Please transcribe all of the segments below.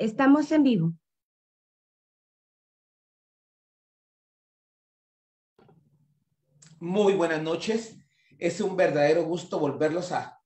Estamos en vivo. Muy buenas noches. Es un verdadero gusto volvernos a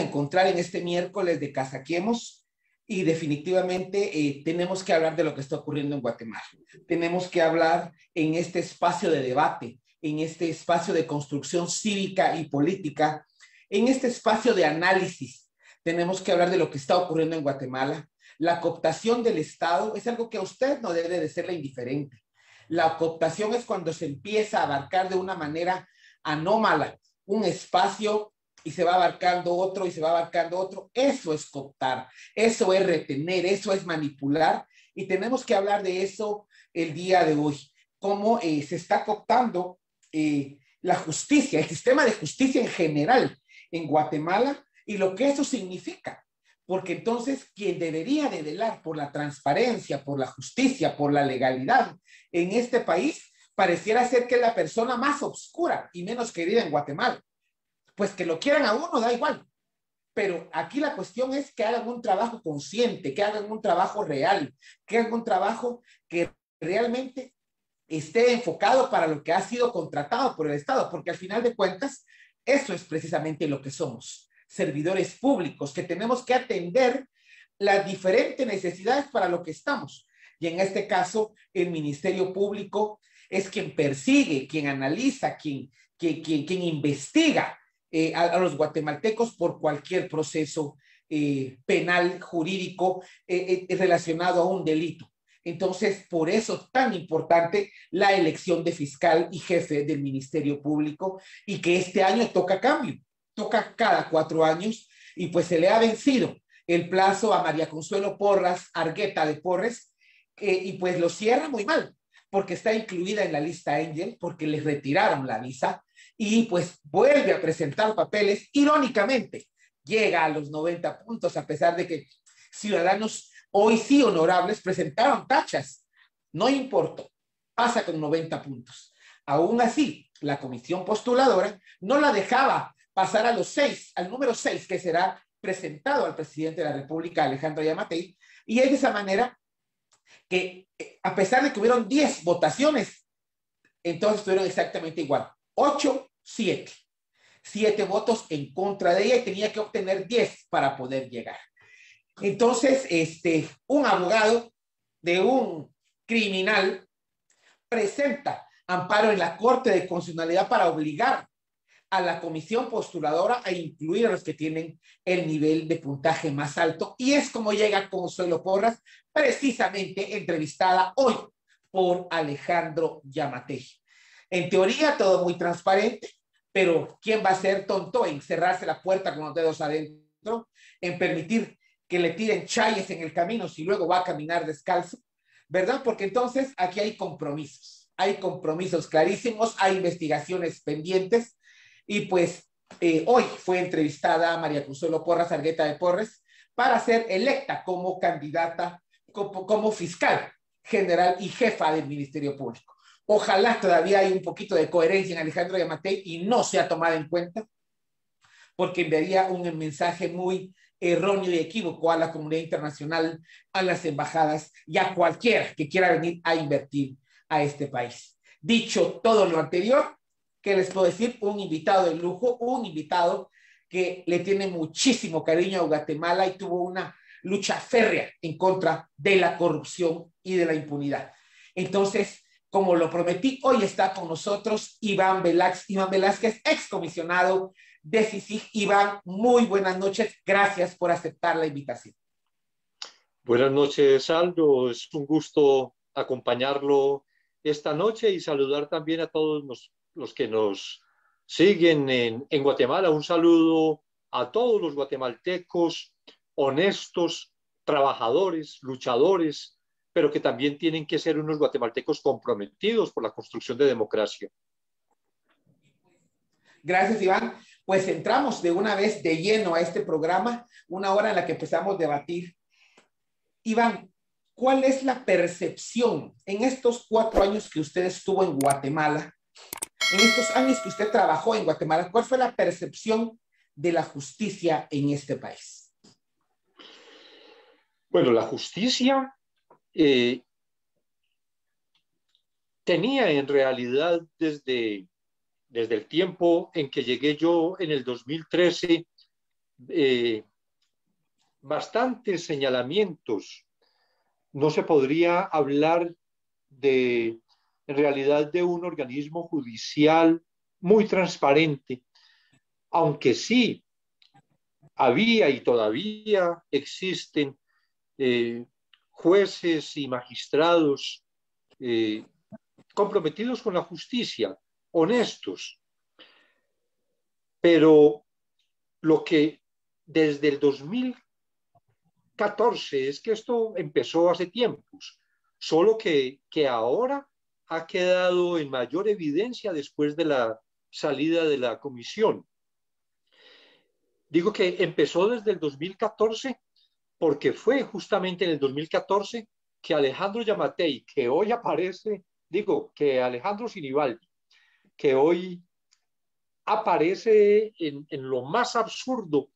encontrar en este miércoles de Casaquemos y definitivamente tenemos que hablar de lo que está ocurriendo en Guatemala. Tenemos que hablar en este espacio de debate, en este espacio de construcción cívica y política, en este espacio de análisis. Tenemos que hablar de lo que está ocurriendo en Guatemala. La cooptación del Estado es algo que a usted no debe de serle indiferente. La cooptación es cuando se empieza a abarcar de una manera anómala un espacio y se va abarcando otro y se va abarcando otro. Eso es cooptar, eso es retener, eso es manipular y tenemos que hablar de eso el día de hoy. Cómo se está cooptando la justicia, el sistema de justicia en general en Guatemala y lo que eso significa. Porque entonces quien debería de velar por la transparencia, por la justicia, por la legalidad en este país, pareciera ser que es la persona más oscura y menos querida en Guatemala. Pues que lo quieran a uno, da igual. Pero aquí la cuestión es que hagan un trabajo consciente, que hagan un trabajo real, que hagan un trabajo que realmente esté enfocado para lo que ha sido contratado por el Estado, porque al final de cuentas, eso es precisamente lo que somos, servidores públicos, que tenemos que atender las diferentes necesidades para lo que estamos. Y en este caso, el Ministerio Público es quien persigue, quien analiza, quien investiga a los guatemaltecos por cualquier proceso penal, jurídico, relacionado a un delito. Entonces, por eso tan importante la elección de fiscal y jefe del Ministerio Público y que este año toca cambio, toca cada 4 años y pues se le ha vencido el plazo a María Consuelo Porras Argueta de Porres y pues lo cierra muy mal porque está incluida en la lista Angel porque les retiraron la visa y pues vuelve a presentar papeles, irónicamente llega a los 90 puntos a pesar de que ciudadanos hoy sí honorables presentaron tachas, no importó, pasa con 90 puntos. Aún así, la comisión postuladora no la dejaba pasar a los 6, al número 6 que será presentado al presidente de la República, Alejandro Yamatei, y es de esa manera que a pesar de que hubieron 10 votaciones, entonces estuvieron exactamente igual, 8, 7. 7 votos en contra de ella y tenía que obtener 10 para poder llegar. Entonces, un abogado de un criminal presenta amparo en la Corte de Constitucionalidad para obligar a la comisión postuladora a incluir a los que tienen el nivel de puntaje más alto. Y es como llega Consuelo Porras, precisamente entrevistada hoy por Alejandro Yamatei. En teoría, todo muy transparente, pero ¿quién va a ser tonto en cerrarse la puerta con los dedos adentro, en permitir que le tiren chayes en el camino si luego va a caminar descalzo? ¿Verdad? Porque entonces aquí hay compromisos clarísimos, hay investigaciones pendientes y pues hoy fue entrevistada María Consuelo Porras Argueta de Porres para ser electa como candidata, como fiscal general y jefa del Ministerio Público. Ojalá todavía hay un poquito de coherencia en Alejandro Yamatei y no sea tomada en cuenta, porque enviaría un mensaje muy erróneo y equívoco a la comunidad internacional, a las embajadas y a cualquiera que quiera venir a invertir a este país. Dicho todo lo anterior, ¿qué les puedo decir? Un invitado de lujo, un invitado que le tiene muchísimo cariño a Guatemala y tuvo una lucha férrea en contra de la corrupción y de la impunidad. Entonces, como lo prometí, hoy está con nosotros Iván Velázquez, excomisionado de CICIG. Iván, muy buenas noches. Gracias por aceptar la invitación. Buenas noches, Aldo. Es un gusto acompañarlo esta noche y saludar también a todos los que nos siguen en Guatemala. Un saludo a todos los guatemaltecos honestos, trabajadores, luchadores, pero que también tienen que ser unos guatemaltecos comprometidos por la construcción de democracia. Gracias, Iván. Pues entramos de una vez de lleno a este programa, una hora en la que empezamos a debatir. Iván, ¿cuál es la percepción en estos 4 años que usted estuvo en Guatemala, en estos años que usted trabajó en Guatemala, cuál fue la percepción de la justicia en este país? Bueno, la justicia tenía en realidad desde el tiempo en que llegué yo en el 2013 bastantes señalamientos. No se podría hablar en realidad de un organismo judicial muy transparente, aunque sí había y todavía existen jueces y magistrados comprometidos con la justicia, honestos, pero lo que desde el 2014 es que esto empezó hace tiempos, solo que ahora ha quedado en mayor evidencia después de la salida de la comisión. Digo que empezó desde el 2014 porque fue justamente en el 2014 que Alejandro Giammattei, que hoy aparece, digo, que Alejandro Sinibaldi, que hoy aparece en lo más absurdo,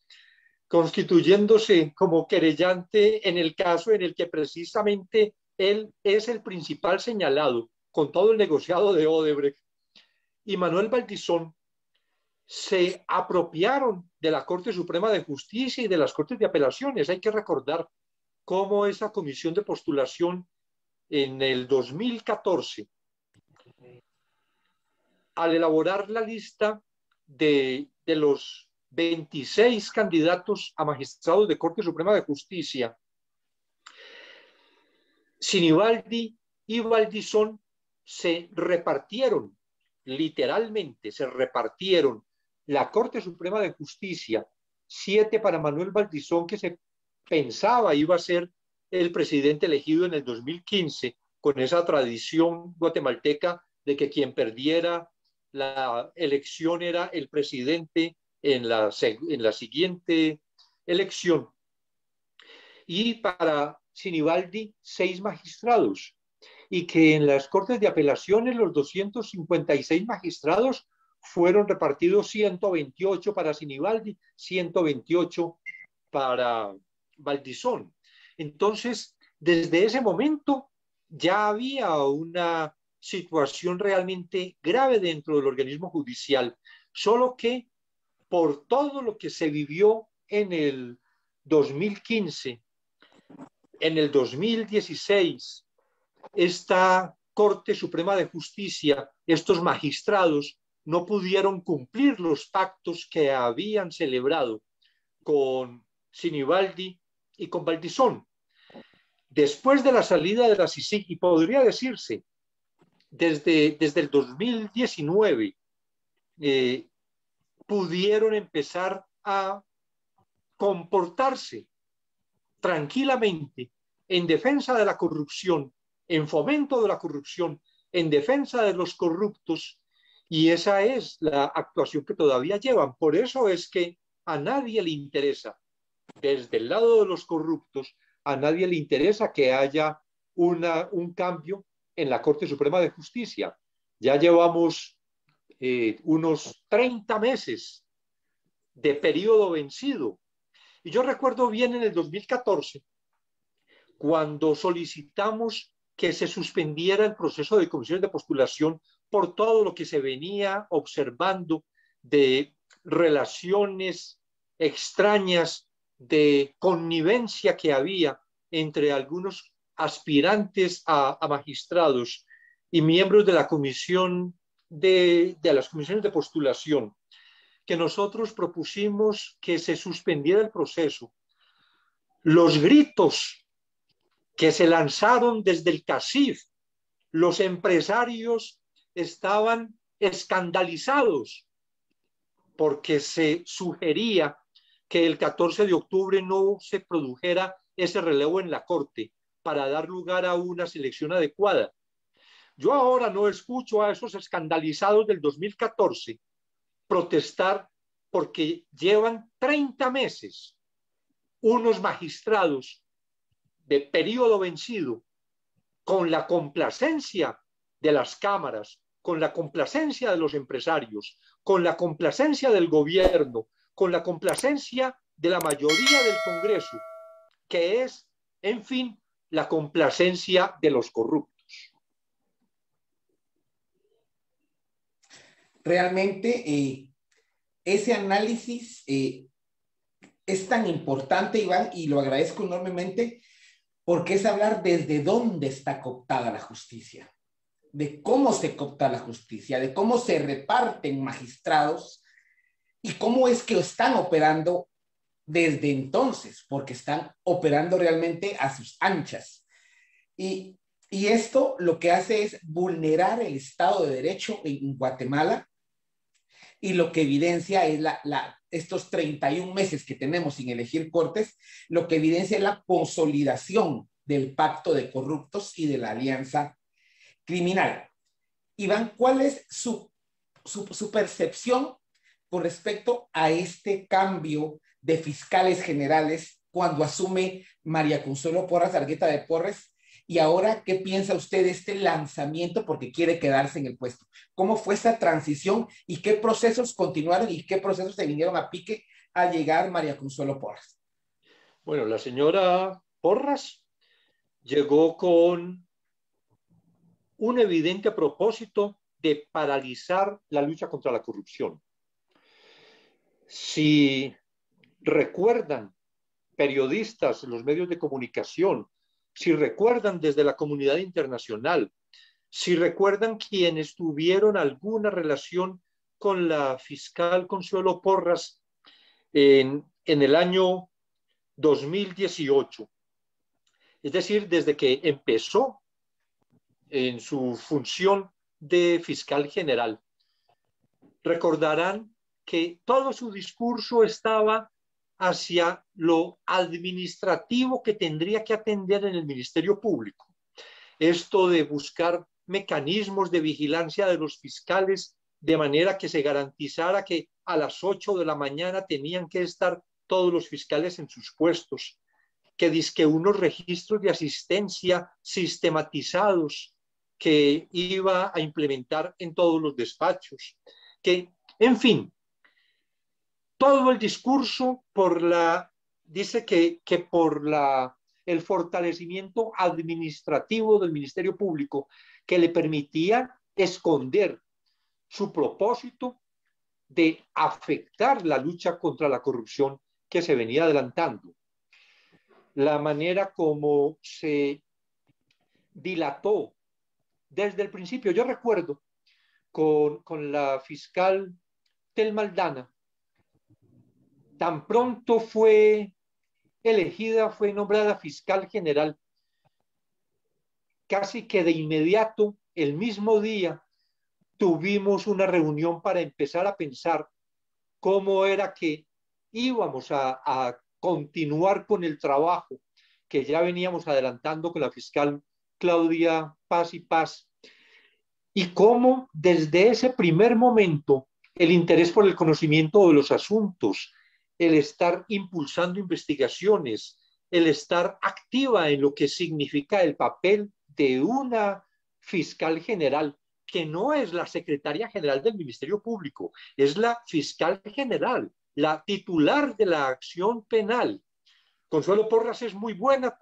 constituyéndose como querellante en el caso en el que precisamente él es el principal señalado con todo el negociado de Odebrecht, y Manuel Valdizón se apropiaron de la Corte Suprema de Justicia y de las Cortes de Apelaciones. Hay que recordar cómo esa comisión de postulación en el 2014, al elaborar la lista de los 26 candidatos a magistrados de Corte Suprema de Justicia, Sinibaldi y Valdizón se repartieron, literalmente se repartieron la Corte Suprema de Justicia, 7 para Manuel Valdizón, que se pensaba iba a ser el presidente elegido en el 2015, con esa tradición guatemalteca de que quien perdiera la elección era el presidente en la siguiente elección. Y para Sinibaldi, 6 magistrados. Y que en las Cortes de Apelaciones los 256 magistrados fueron repartidos 128 para Sinibaldi, 128 para Valdizón. Entonces, desde ese momento ya había una situación realmente grave dentro del organismo judicial, solo que por todo lo que se vivió en el 2015, en el 2016, esta Corte Suprema de Justicia, estos magistrados, no pudieron cumplir los pactos que habían celebrado con Sinibaldi y con Valdizón. Después de la salida de la CICIG, y podría decirse, desde el 2019, pudieron empezar a comportarse tranquilamente en defensa de la corrupción, en fomento de la corrupción, en defensa de los corruptos, y esa es la actuación que todavía llevan. Por eso es que a nadie le interesa, desde el lado de los corruptos, a nadie le interesa que haya un cambio en la Corte Suprema de Justicia. Ya llevamos unos 30 meses de periodo vencido. Y yo recuerdo bien en el 2014, cuando solicitamos que se suspendiera el proceso de comisiones de postulación por todo lo que se venía observando de relaciones extrañas, de connivencia que había entre algunos aspirantes a magistrados y miembros de la comisión de las comisiones de postulación, que nosotros propusimos que se suspendiera el proceso. Los gritos que se lanzaron desde el CACIF, los empresarios estaban escandalizados porque se sugería que el 14 de octubre no se produjera ese relevo en la Corte para dar lugar a una selección adecuada. Yo ahora no escucho a esos escandalizados del 2014 protestar porque llevan 30 meses unos magistrados de periodo vencido con la complacencia de las cámaras, con la complacencia de los empresarios, con la complacencia del gobierno, con la complacencia de la mayoría del Congreso, que es en fin, la complacencia de los corruptos. Realmente ese análisis es tan importante, Iván, y lo agradezco enormemente, porque es hablar desde dónde está cooptada la justicia, de cómo se coopta la justicia, de cómo se reparten magistrados y cómo es que están operando desde entonces, porque están operando realmente a sus anchas. Y, y esto lo que hace es vulnerar el Estado de Derecho en Guatemala, y lo que evidencia es estos 31 meses que tenemos sin elegir cortes, lo que evidencia es la consolidación del pacto de corruptos y de la alianza criminal. Iván, ¿cuál es su percepción con respecto a este cambio de fiscales generales cuando asume María Consuelo Porras Argueta de Porres? Y ahora, ¿qué piensa usted de este lanzamiento porque quiere quedarse en el puesto? ¿Cómo fue esa transición y qué procesos continuaron y qué procesos se vinieron a pique al llegar María Consuelo Porras? Bueno, la señora Porras llegó con un evidente propósito de paralizar la lucha contra la corrupción. Si recuerdan periodistas, los medios de comunicación, si recuerdan desde la comunidad internacional, si recuerdan quienes tuvieron alguna relación con la fiscal Consuelo Porras en el año 2018, es decir, desde que empezó en su función de fiscal general, recordarán que todo su discurso estaba hacia lo administrativo que tendría que atender en el Ministerio Público. Esto de buscar mecanismos de vigilancia de los fiscales de manera que se garantizara que a las 8 de la mañana tenían que estar todos los fiscales en sus puestos, que dizque unos registros de asistencia sistematizados que iba a implementar en todos los despachos, que, en fin, todo el discurso dice que por el fortalecimiento administrativo del Ministerio Público que le permitía esconder su propósito de afectar la lucha contra la corrupción que se venía adelantando. La manera como se dilató desde el principio. Yo recuerdo con la fiscal Telma Aldana, tan pronto fue elegida, fue nombrada fiscal general, casi que de inmediato, el mismo día, tuvimos una reunión para empezar a pensar cómo era que íbamos a continuar con el trabajo que ya veníamos adelantando con la fiscal Claudia Paz y Paz, y cómo desde ese primer momento el interés por el conocimiento de los asuntos, el estar impulsando investigaciones, el estar activa en lo que significa el papel de una fiscal general, que no es la secretaria general del Ministerio Público, es la fiscal general, la titular de la acción penal. Consuelo Porras es muy buena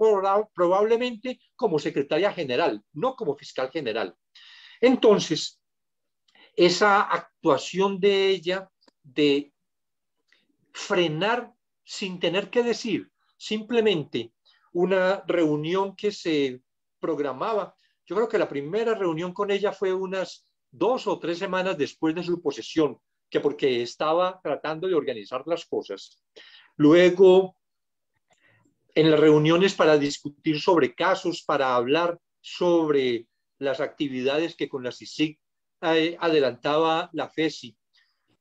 probablemente como secretaria general, no como fiscal general. Entonces, esa actuación de ella de frenar sin tener que decir, simplemente una reunión que se programaba. Yo creo que la primera reunión con ella fue unas 2 o 3 semanas después de su posesión, que porque estaba tratando de organizar las cosas. Luego, en las reuniones para discutir sobre casos, para hablar sobre las actividades que con la CICIG adelantaba la FESI,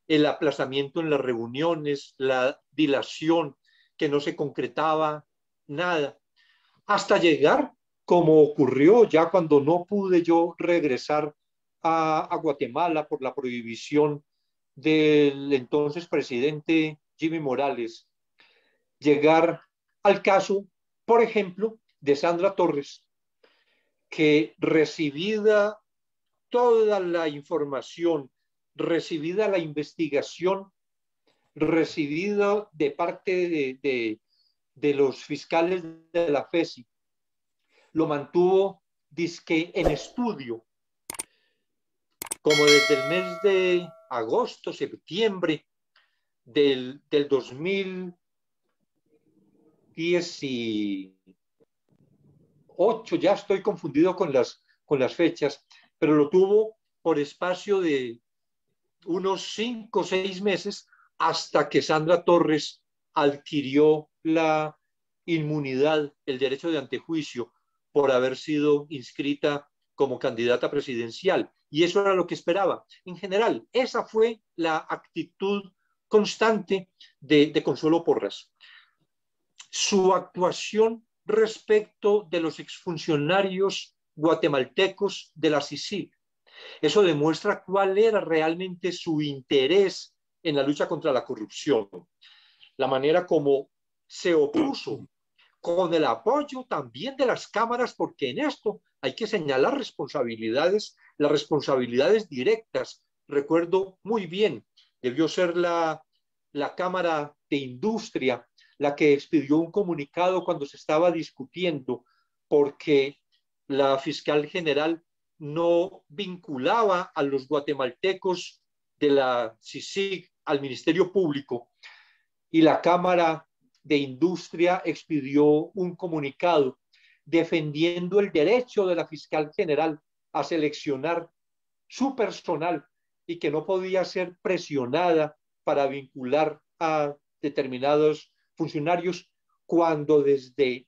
el aplazamiento en las reuniones, la dilación, que no se concretaba nada, hasta llegar, como ocurrió ya cuando no pude yo regresar a Guatemala por la prohibición del entonces presidente Jimmy Morales, llegar al caso, por ejemplo, de Sandra Torres, que recibida toda la información, recibida la investigación, recibida de parte de los fiscales de la FESI lo mantuvo dizque en estudio, como desde el mes de agosto, septiembre del 2018, ya estoy confundido con las fechas, pero lo tuvo por espacio de unos 5 o 6 meses hasta que Sandra Torres adquirió la inmunidad, el derecho de antejuicio, por haber sido inscrita como candidata presidencial. Y eso era lo que esperaba. En general, esa fue la actitud constante de Consuelo Porras. Su actuación respecto de los exfuncionarios guatemaltecos de la CICIG, eso demuestra cuál era realmente su interés en la lucha contra la corrupción. La manera como se opuso con el apoyo también de las cámaras, porque en esto hay que señalar responsabilidades, las responsabilidades directas. Recuerdo muy bien, debió ser la Cámara de Industria la que expidió un comunicado cuando se estaba discutiendo porque la fiscal general no vinculaba a los guatemaltecos de la CICIG al Ministerio Público, y la Cámara de Industria expidió un comunicado defendiendo el derecho de la fiscal general a seleccionar su personal y que no podía ser presionada para vincular a determinados funcionarios, cuando desde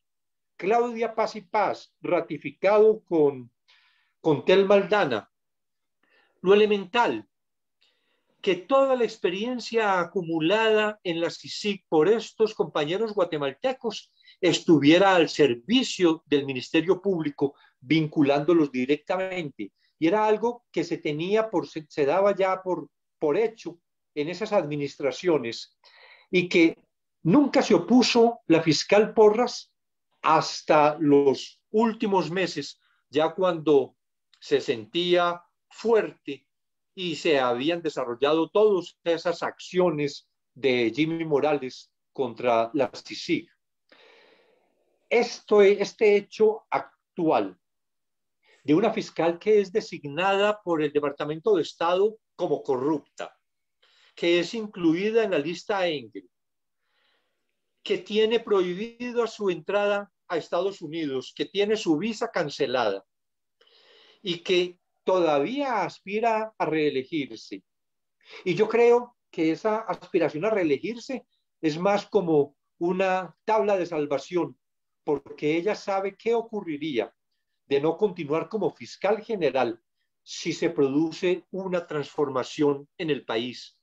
Claudia Paz y Paz, ratificado con Tel Maldana, lo elemental, que toda la experiencia acumulada en la CICIG por estos compañeros guatemaltecos estuviera al servicio del Ministerio Público, vinculándolos directamente. Y era algo que se daba ya por hecho en esas administraciones, y que nunca se opuso la fiscal Porras hasta los últimos meses, ya cuando se sentía fuerte y se habían desarrollado todas esas acciones de Jimmy Morales contra la CICIG. Este hecho actual de una fiscal que es designada por el Departamento de Estado como corrupta, que es incluida en la lista Engel, que tiene prohibido su entrada a Estados Unidos, que tiene su visa cancelada y que todavía aspira a reelegirse. Y yo creo que esa aspiración a reelegirse es más como una tabla de salvación, porque ella sabe qué ocurriría de no continuar como fiscal general si se produce una transformación en el país.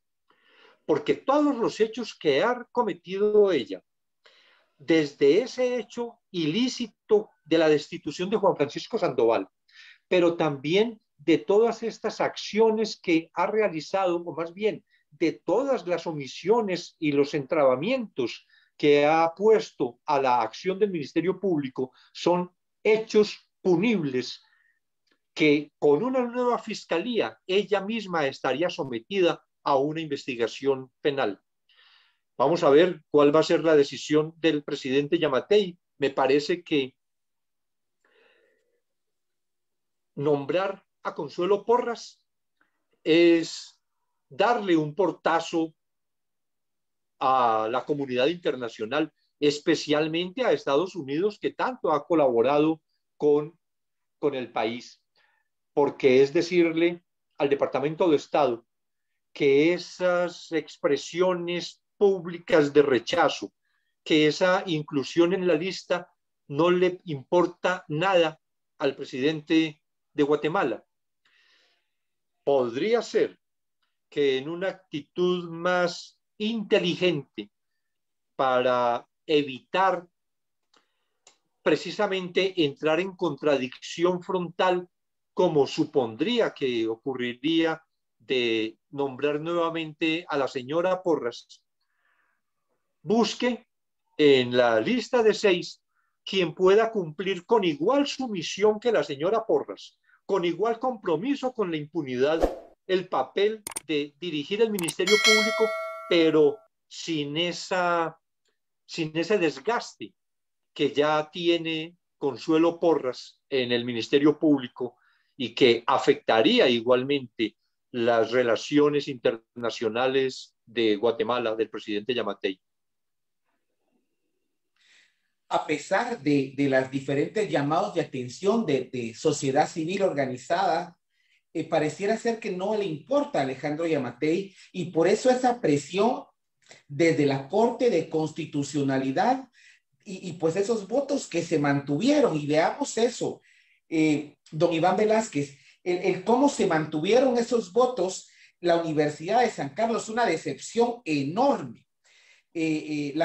Porque todos los hechos que ha cometido ella, desde ese hecho ilícito de la destitución de Juan Francisco Sandoval, pero también de todas estas acciones que ha realizado, o más bien de todas las omisiones y los entrabamientos que ha puesto a la acción del Ministerio Público, son hechos punibles que con una nueva fiscalía ella misma estaría sometida a una investigación penal. Vamos a ver cuál va a ser la decisión del presidente Yamatei. Me parece que nombrar a Consuelo Porras es darle un portazo a la comunidad internacional, especialmente a Estados Unidos, que tanto ha colaborado con el país, porque es decirle al Departamento de Estado que esas expresiones públicas de rechazo, que esa inclusión en la lista no le importa nada al presidente de Guatemala. Podría ser que en una actitud más inteligente para evitar precisamente entrar en contradicción frontal, como supondría que ocurriría de nombrar nuevamente a la señora Porras, busque en la lista de 6 quien pueda cumplir con igual sumisión que la señora Porras, con igual compromiso con la impunidad, el papel de dirigir el Ministerio Público, pero sin esa sin ese desgaste que ya tiene Consuelo Porras en el Ministerio Público y que afectaría igualmente las relaciones internacionales de Guatemala, del presidente Yamatei. A pesar de las diferentes llamados de atención de sociedad civil organizada, pareciera ser que no le importa a Alejandro Yamatei, y por eso esa presión desde la Corte de Constitucionalidad y pues esos votos que se mantuvieron. Y veamos eso, don Iván Velázquez, el cómo se mantuvieron esos votos. La Universidad de San Carlos, una decepción enorme. El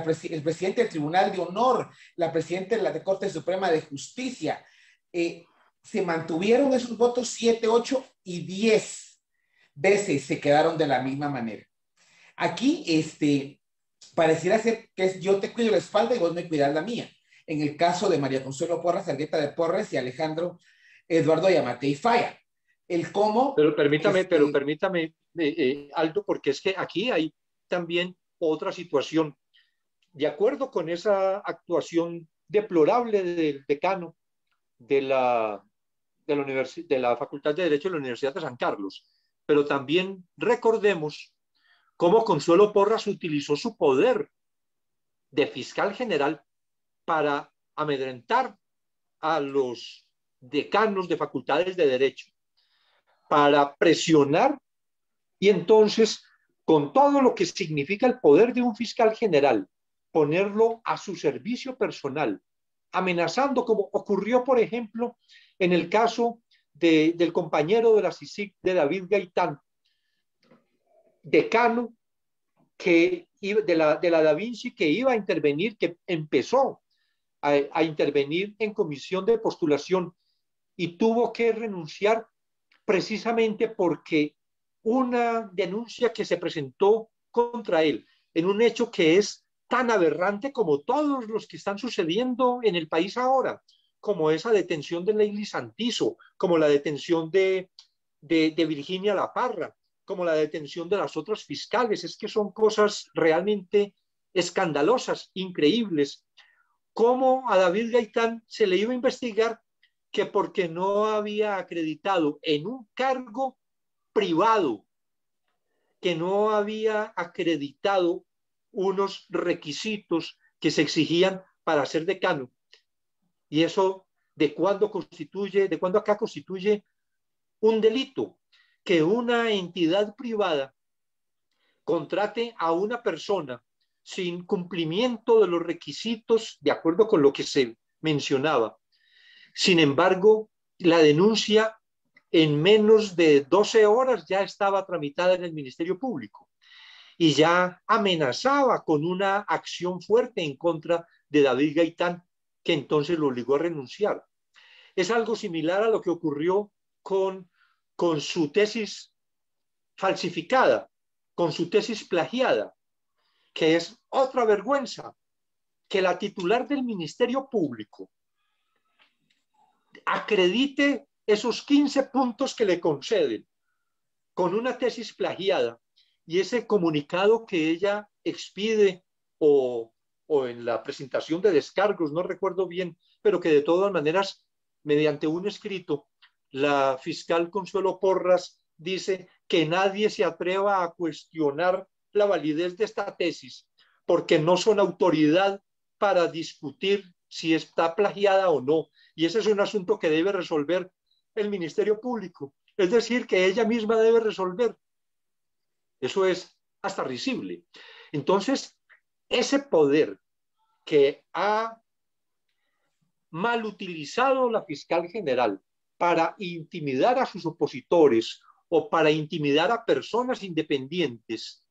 presidente del Tribunal de Honor, la presidenta de la Corte Suprema de Justicia, se mantuvieron esos votos 7, 8 y 10 veces se quedaron de la misma manera. Aquí, pareciera ser que es yo te cuido la espalda y vos me cuidas la mía. En el caso de María Consuelo Porras, Argueta de Porres y Alejandro Eduardo Yamatei Falla. El cómo... Pero permítame, Aldo, porque es que aquí hay también otra situación. De acuerdo con esa actuación deplorable del decano de la Facultad de Derecho de la Universidad de San Carlos, pero también recordemos cómo Consuelo Porras utilizó su poder de fiscal general para amedrentar a los decanos de facultades de Derecho, para presionar, y entonces, con todo lo que significa el poder de un fiscal general, ponerlo a su servicio personal, amenazando, como ocurrió, por ejemplo, en el caso del compañero de la CICIG, de David Gaitán, decano de la Da Vinci, que iba a intervenir, que empezó a intervenir en comisión de postulación y tuvo que renunciar precisamente porque una denuncia que se presentó contra él en un hecho que es tan aberrante como todos los que están sucediendo en el país ahora, como esa detención de Leili Santizo, como la detención de Virginia La Parra, como la detención de las otras fiscales. Es que son cosas realmente escandalosas, increíbles. Cómo a David Gaitán se le iba a investigar que porque no había acreditado en un cargo privado, que no había acreditado unos requisitos que se exigían para ser decano. Y eso, ¿de cuándo acá constituye un delito? Que una entidad privada contrate a una persona sin cumplimiento de los requisitos de acuerdo con lo que se mencionaba. Sin embargo, la denuncia en menos de 12 horas ya estaba tramitada en el Ministerio Público y ya amenazaba con una acción fuerte en contra de David Gaitán, que entonces lo obligó a renunciar. Es algo similar a lo que ocurrió con su tesis falsificada, con su tesis plagiada, que es otra vergüenza, que la titular del Ministerio Público acredite esos 15 puntos que le conceden con una tesis plagiada, y ese comunicado que ella expide o en la presentación de descargos, no recuerdo bien, pero que de todas maneras, mediante un escrito, la fiscal Consuelo Porras dice que nadie se atreva a cuestionar la validez de esta tesis porque no son autoridad para discutir si está plagiada o no. Y ese es un asunto que debe resolver el Ministerio Público. Es decir, que ella misma debe resolver. Eso es hasta risible. Entonces, ese poder que ha mal utilizado la fiscal general para intimidar a sus opositores o para intimidar a personas independientes,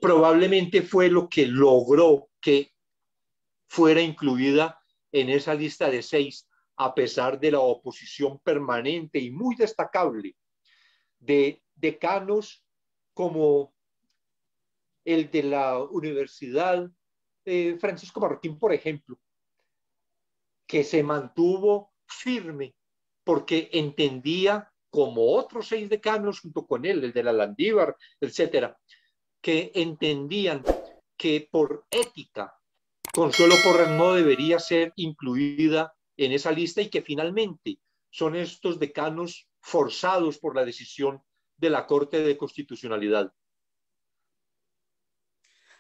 probablemente fue lo que logró que fuera incluida en esa lista de 6, a pesar de la oposición permanente y muy destacable de decanos como el de la Universidad Francisco Marroquín, por ejemplo, que se mantuvo firme porque entendía, como otros 6 decanos junto con él, el de la Landívar, etcétera, que entendían que por ética Consuelo Porras no debería ser incluida en esa lista y que finalmente son estos decanos forzados por la decisión de la Corte de Constitucionalidad.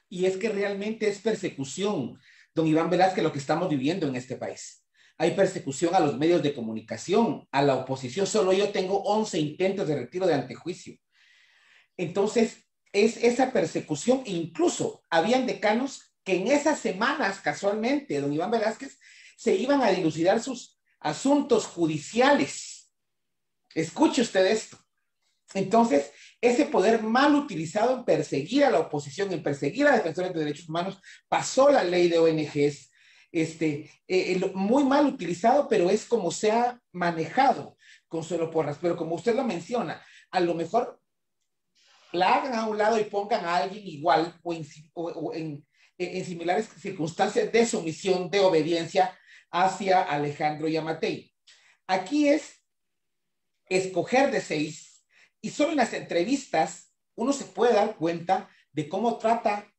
Y es que realmente es persecución, don Iván Velázquez, lo que estamos viviendo en este país. Hay persecución a los medios de comunicación, a la oposición. Solo yo tengo 11 intentos de retiro de antejuicio. Entonces, es esa persecución. Incluso habían decanos que en esas semanas, casualmente, don Iván Velázquez, se iban a dilucidar sus asuntos judiciales. Escuche usted esto. Entonces, ese poder mal utilizado en perseguir a la oposición, en perseguir a defensores de derechos humanos, pasó la ley de ONGs, muy mal utilizado, pero es como se ha manejado Consuelo Porras. Pero como usted lo menciona, a lo mejor la hagan a un lado y pongan a alguien igual o en similares circunstancias de sumisión, de obediencia hacia Alejandro Yamatei. Aquí es escoger de 6 y solo en las entrevistas uno se puede dar cuenta de cómo trata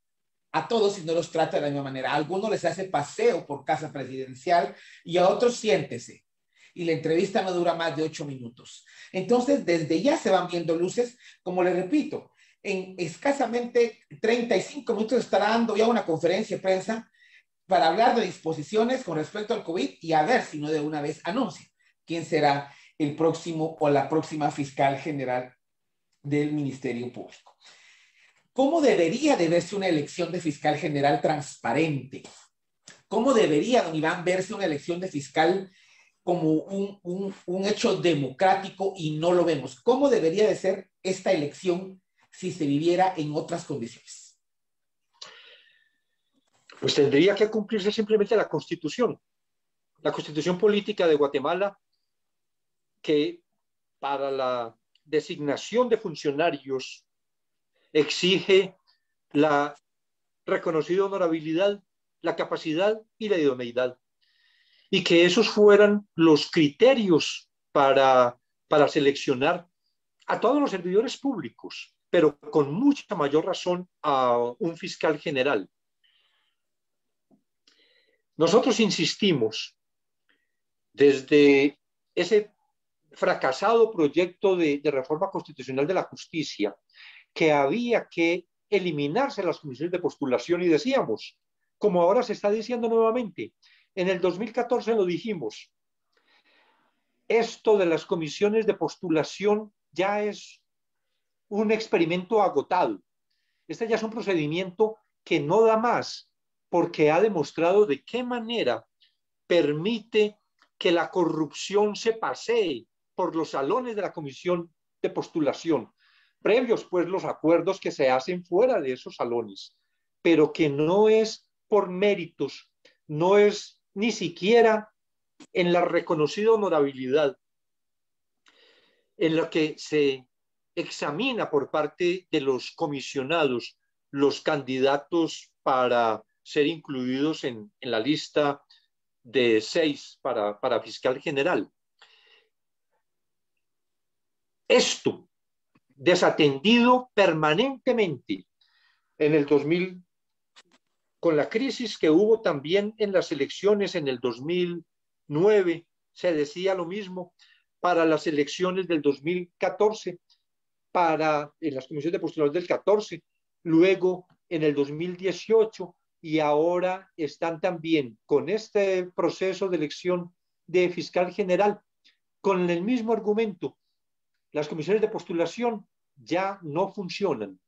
a todos y no los trata de la misma manera. A algunos les hace paseo por casa presidencial y a otros siéntese. Y la entrevista no dura más de 8 minutos. Entonces, desde ya se van viendo luces, como les repito, en escasamente 35 minutos estará dando ya una conferencia de prensa para hablar de disposiciones con respecto al COVID y a ver si no de una vez anuncia quién será el próximo o la próxima fiscal general del Ministerio Público. ¿Cómo debería de verse una elección de fiscal general transparente? ¿Cómo debería, don Iván, verse una elección de fiscal como un hecho democrático y no lo vemos? ¿Cómo debería de ser esta elección si se viviera en otras condiciones? Pues tendría que cumplirse simplemente la Constitución política de Guatemala, que para la designación de funcionarios exige la reconocida honorabilidad, la capacidad y la idoneidad, y que esos fueran los criterios para seleccionar a todos los servidores públicos, pero con mucha mayor razón a un fiscal general. Nosotros insistimos desde ese fracasado proyecto de reforma constitucional de la justicia que había que eliminarse las comisiones de postulación y decíamos, como ahora se está diciendo nuevamente, en el 2014 lo dijimos, esto de las comisiones de postulación ya es un experimento agotado. Este ya es un procedimiento que no da más porque ha demostrado de qué manera permite que la corrupción se pasee por los salones de la comisión de postulación, previos pues los acuerdos que se hacen fuera de esos salones, pero que no es por méritos, no es ni siquiera en la reconocida honorabilidad, en lo que se examina por parte de los comisionados los candidatos para ser incluidos en la lista de 6 para fiscal general. Esto desatendido permanentemente en el 2000, con la crisis que hubo también en las elecciones en el 2009, se decía lo mismo para las elecciones del 2014, en las comisiones de postulación del 14, luego en el 2018 y ahora están también con este proceso de elección de fiscal general con el mismo argumento. Las comisiones de postulación ya no funcionan.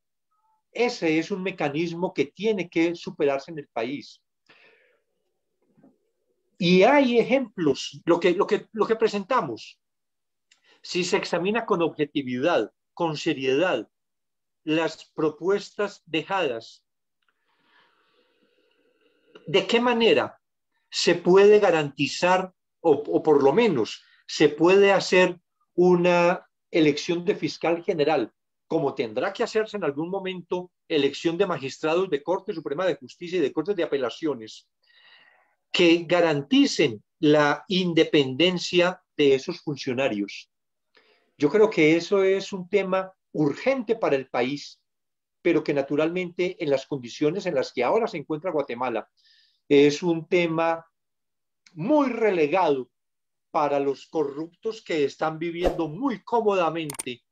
Ese es un mecanismo que tiene que superarse en el país. Y hay ejemplos, lo que presentamos. Si se examina con objetividad, con seriedad, las propuestas dejadas, ¿de qué manera se puede garantizar o por lo menos se puede hacer una elección de fiscal general, como tendrá que hacerse en algún momento elección de magistrados de Corte Suprema de Justicia y de Cortes de Apelaciones, que garanticen la independencia de esos funcionarios? Yo creo que eso es un tema urgente para el país pero que naturalmente en las condiciones en las que ahora se encuentra Guatemala es un tema muy relegado para los corruptos que están viviendo muy cómodamente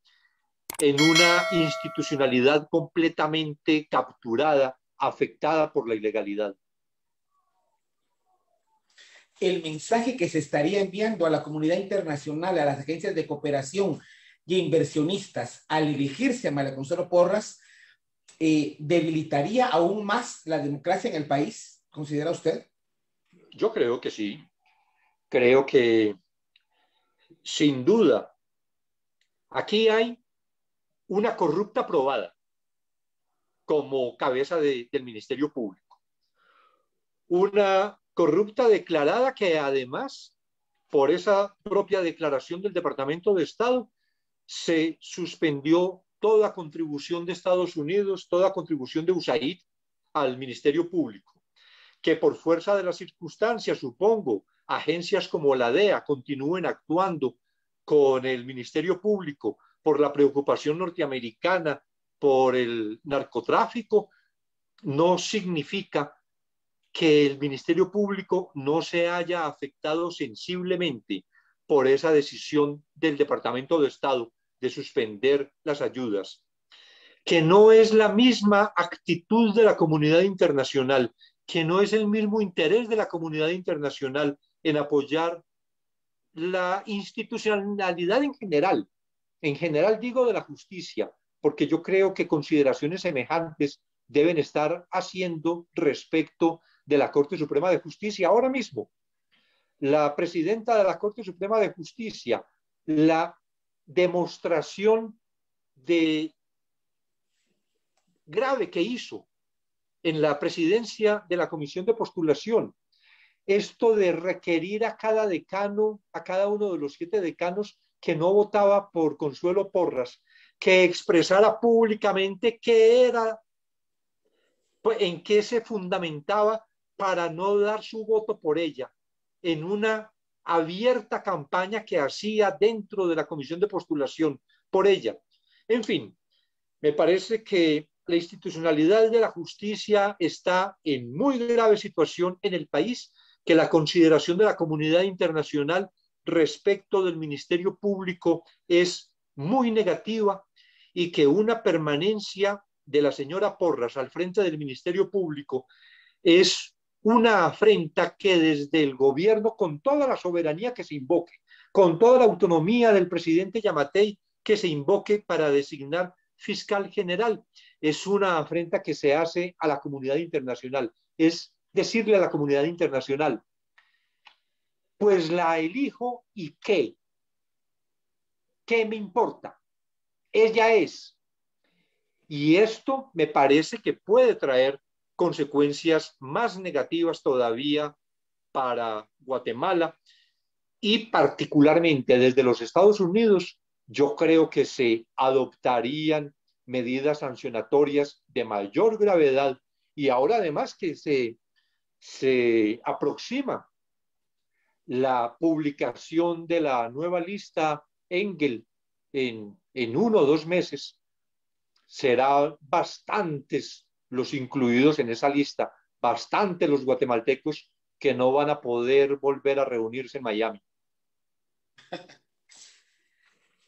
en una institucionalidad completamente capturada, afectada por la ilegalidad. El mensaje que se estaría enviando a la comunidad internacional, a las agencias de cooperación y inversionistas al elegirse a María Consuelo Porras, ¿debilitaría aún más la democracia en el país? ¿Considera usted? Yo creo que sí. Creo que, sin duda, aquí hay una corrupta probada como cabeza del Ministerio Público. Una corrupta declarada que además, por esa propia declaración del Departamento de Estado, se suspendió toda contribución de Estados Unidos, toda contribución de USAID al Ministerio Público, que por fuerza de las circunstancias, supongo, agencias como la DEA continúen actuando con el Ministerio Público por la preocupación norteamericana por el narcotráfico, no significa que el Ministerio Público no se haya afectado sensiblemente por esa decisión del Departamento de Estado de suspender las ayudas, que no es la misma actitud de la comunidad internacional, que no es el mismo interés de la comunidad internacional en apoyar la institucionalidad en general digo de la justicia, porque yo creo que consideraciones semejantes deben estar haciendo respecto de la Corte Suprema de Justicia. Ahora mismo, la presidenta de la Corte Suprema de Justicia, la demostración de grave que hizo en la presidencia de la Comisión de Postulación, esto de requerir a cada decano, a cada uno de los 7 decanos que no votaba por Consuelo Porras, que expresara públicamente qué era, en qué se fundamentaba para no dar su voto por ella, en una abierta campaña que hacía dentro de la Comisión de Postulación por ella. En fin, me parece que la institucionalidad de la justicia está en muy grave situación en el país, que la consideración de la comunidad internacional respecto del Ministerio Público es muy negativa y que una permanencia de la señora Porras al frente del Ministerio Público es una afrenta que desde el gobierno, con toda la soberanía que se invoque, con toda la autonomía del presidente Yamatei que se invoque para designar fiscal general, es una afrenta que se hace a la comunidad internacional. Es decirle a la comunidad internacional, pues la elijo y ¿qué? ¿Qué me importa? Ella es. Y esto me parece que puede traer consecuencias más negativas todavía para Guatemala y particularmente desde los Estados Unidos, yo creo que se adoptarían medidas sancionatorias de mayor gravedad y ahora además que se aproxima la publicación de la nueva lista Engel en 1 o 2 meses, serán bastantes los incluidos en esa lista, bastantes los guatemaltecos que no van a poder volver a reunirse en Miami.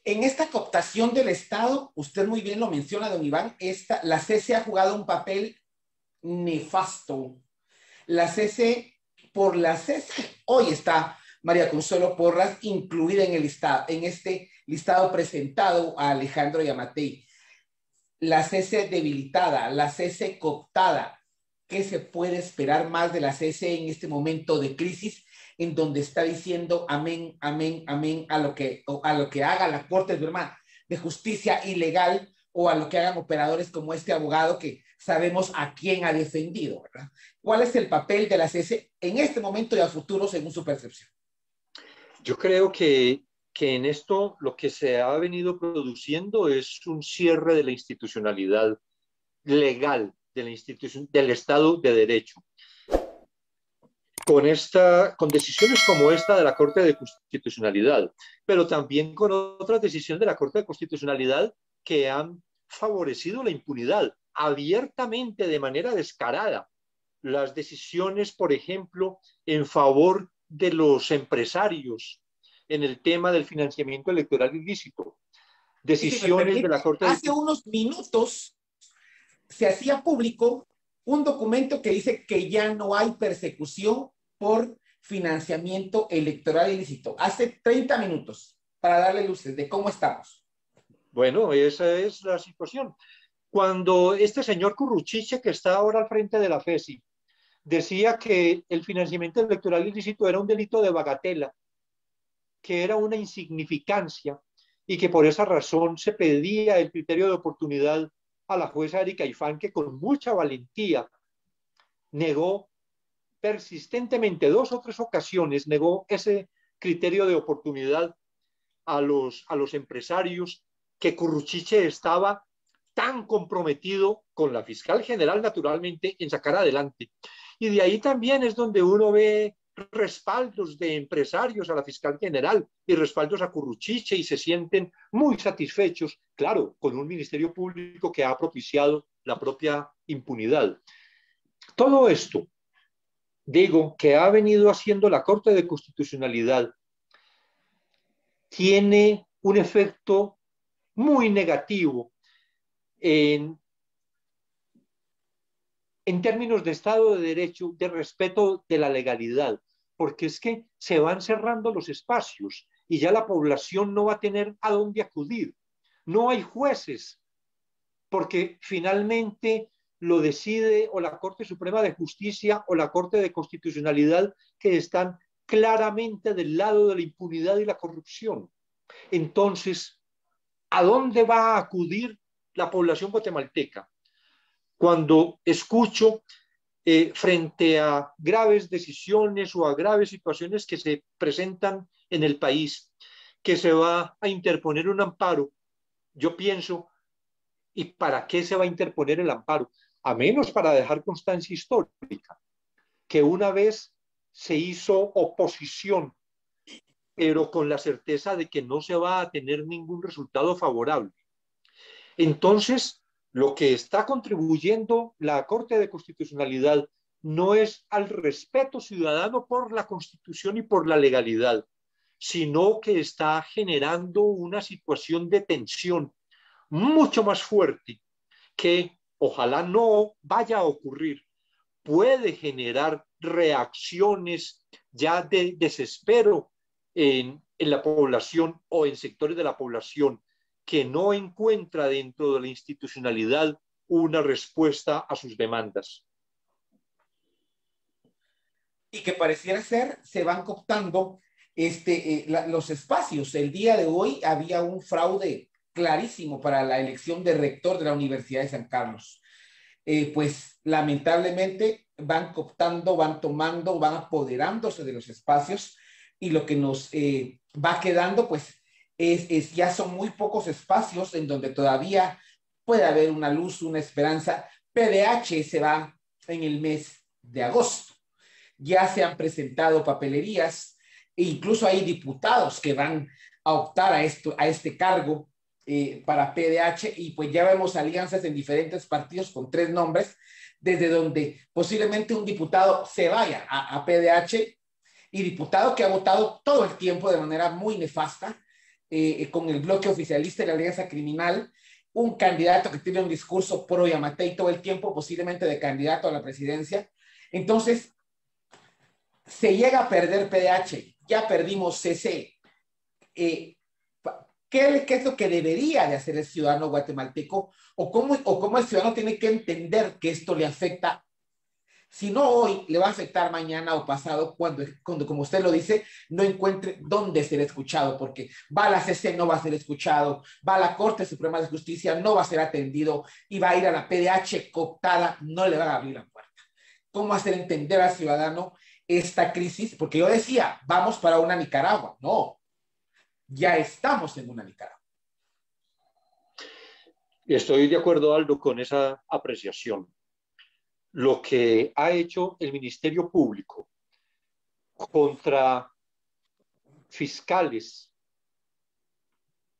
En esta cooptación del Estado, usted muy bien lo menciona, don Iván, la CC ha jugado un papel nefasto. Por la CC, hoy está María Consuelo Porras incluida en el listado, en este listado presentado a Alejandro Yamatei. La CC debilitada, la CC cooptada. ¿Qué se puede esperar más de la CC en este momento de crisis en donde está diciendo amén, amén, amén a lo que haga la Corte de Justicia ilegal o a lo que hagan operadores como este abogado que sabemos a quién ha defendido, ¿verdad? ¿Cuál es el papel de la CC en este momento y a futuro según su percepción? Yo creo que en esto lo que se ha venido produciendo es un cierre de la institucionalidad legal de la institución, del Estado de Derecho. Con decisiones como esta de la Corte de Constitucionalidad, pero también con otras decisiones de la Corte de Constitucionalidad que han favorecido la impunidad. abiertamente, de manera descarada, las decisiones, por ejemplo, en favor de los empresarios en el tema del financiamiento electoral ilícito. Y si me Decisiones de la permite, Corte de... hace unos minutos se hacía público un documento que dice que ya no hay persecución por financiamiento electoral ilícito. Hace 30 minutos, para darle luces de cómo estamos. Bueno, esa es la situación. Cuando este señor Curruchiche, que está ahora al frente de la FESI, decía que el financiamiento electoral ilícito era un delito de bagatela, que era una insignificancia y que por esa razón se pedía el criterio de oportunidad a la jueza Erika Ifán, que con mucha valentía negó persistentemente, 2 o 3 ocasiones, negó ese criterio de oportunidad a los empresarios, que Curruchiche estaba tan comprometido con la fiscal general, naturalmente, en sacar adelante. Y de ahí también es donde uno ve respaldos de empresarios a la fiscal general y respaldos a Curruchiche, y se sienten muy satisfechos, claro, con un ministerio público que ha propiciado la propia impunidad. Todo esto, digo, que ha venido haciendo la Corte de Constitucionalidad, tiene un efecto muy negativo en, en términos de Estado de Derecho, de respeto de la legalidad, porque es que se van cerrando los espacios y ya la población no va a tener a dónde acudir. No hay jueces, porque finalmente lo decide o la Corte Suprema de Justicia o la Corte de Constitucionalidad, que están claramente del lado de la impunidad y la corrupción. Entonces, ¿a dónde va a acudir la población guatemalteca cuando escucho frente a graves decisiones o a graves situaciones que se presentan en el país, que se va a interponer un amparo? Yo pienso, ¿y para qué se va a interponer el amparo? A menos para dejar constancia histórica, que una vez se hizo oposición, pero con la certeza de que no se va a tener ningún resultado favorable. Entonces, lo que está contribuyendo la Corte de Constitucionalidad no es al respeto ciudadano por la Constitución y por la legalidad, sino que está generando una situación de tensión mucho más fuerte, que ojalá no vaya a ocurrir. Puede generar reacciones ya de desespero en la población o en sectores de la población que no encuentra dentro de la institucionalidad una respuesta a sus demandas. Y que pareciera ser, se van cooptando los espacios. El día de hoy había un fraude clarísimo para la elección de rector de la Universidad de San Carlos. Pues lamentablemente van cooptando, van tomando, van apoderándose de los espacios, y lo que nos va quedando pues ya son muy pocos espacios en donde todavía puede haber una luz, una esperanza. PDH se va en el mes de agosto. Ya se han presentado papelerías e incluso hay diputados que van a optar a este cargo para PDH, y pues ya vemos alianzas en diferentes partidos con 3 nombres, desde donde posiblemente un diputado se vaya a PDH, y diputado que ha votado todo el tiempo de manera muy nefasta con el bloque oficialista y la alianza criminal, un candidato que tiene un discurso pro Yamatei todo el tiempo, posiblemente de candidato a la presidencia. Entonces, se llega a perder PDH, ya perdimos CC. ¿Qué es lo que debería de hacer el ciudadano guatemalteco? ¿O cómo el ciudadano tiene que entender que esto le afecta? Si no hoy, le va a afectar mañana o pasado, cuando, como usted lo dice, no encuentre dónde ser escuchado, porque va a la CC, no va a ser escuchado, va a la Corte Suprema de Justicia, no va a ser atendido, y va a ir a la PDH cooptada, no le van a abrir la puerta. ¿Cómo hacer entender al ciudadano esta crisis? Porque yo decía, vamos para una Nicaragua. No, ya estamos en una Nicaragua. Estoy de acuerdo, Aldo, con esa apreciación. Lo que ha hecho el Ministerio Público contra fiscales,